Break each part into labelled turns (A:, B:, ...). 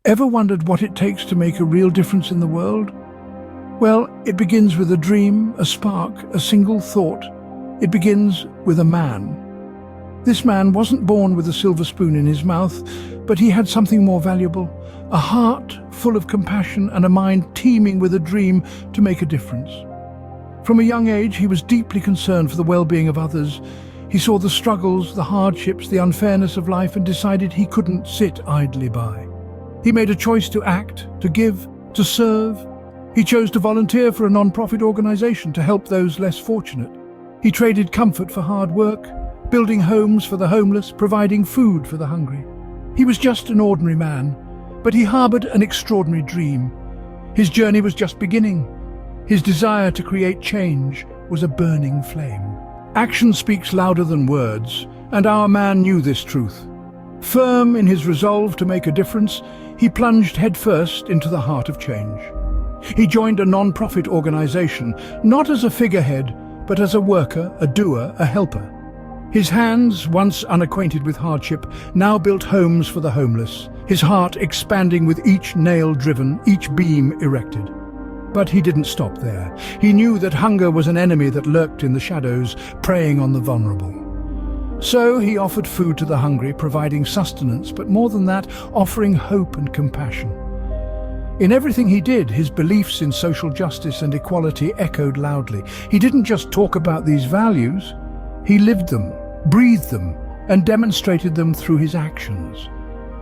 A: Ever wondered what it takes to make a real difference in the world? Well, it begins with a dream, a spark, a single thought. It begins with a man. This man wasn't born with a silver spoon in his mouth, but he had something more valuable, a heart full of compassion and a mind teeming with a dream to make a difference. From a young age, he was deeply concerned for the well-being of others. He saw the struggles, the hardships, the unfairness of life and decided he couldn't sit idly by. He made a choice to act, to give, to serve. He chose to volunteer for a non-profit organization to help those less fortunate. He traded comfort for hard work, building homes for the homeless, providing food for the hungry. He was just an ordinary man, but he harbored an extraordinary dream. His journey was just beginning. His desire to create change was a burning flame. Action speaks louder than words, and our man knew this truth. Firm in his resolve to make a difference, he plunged headfirst into the heart of change. He joined a non-profit organization, not as a figurehead, but as a worker, a doer, a helper. His hands, once unacquainted with hardship, now built homes for the homeless, his heart expanding with each nail driven, each beam erected. But he didn't stop there. He knew that hunger was an enemy that lurked in the shadows, preying on the vulnerable. So he offered food to the hungry, providing sustenance, but more than that, offering hope and compassion. In everything he did, his beliefs in social justice and equality echoed loudly. He didn't just talk about these values, he lived them, breathed them, and demonstrated them through his actions.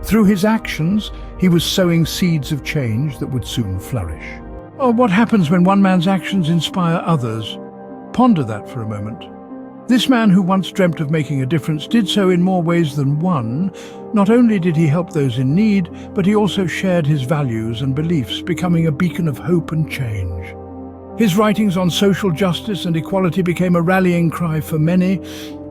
A: Through his actions, he was sowing seeds of change that would soon flourish. Oh, what happens when one man's actions inspire others? Ponder that for a moment. This man who once dreamt of making a difference did so in more ways than one. Not only did he help those in need, but he also shared his values and beliefs, becoming a beacon of hope and change. His writings on social justice and equality became a rallying cry for many.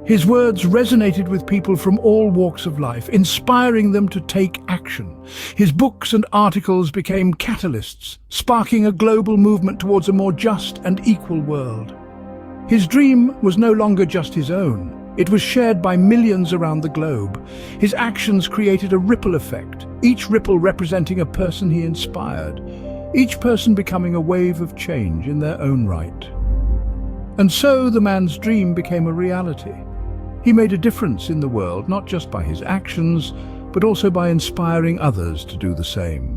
A: His words resonated with people from all walks of life, inspiring them to take action. His books and articles became catalysts, sparking a global movement towards a more just and equal world. His dream was no longer just his own. It was shared by millions around the globe. His actions created a ripple effect, each ripple representing a person he inspired, each person becoming a wave of change in their own right. And so the man's dream became a reality. He made a difference in the world, not just by his actions, but also by inspiring others to do the same.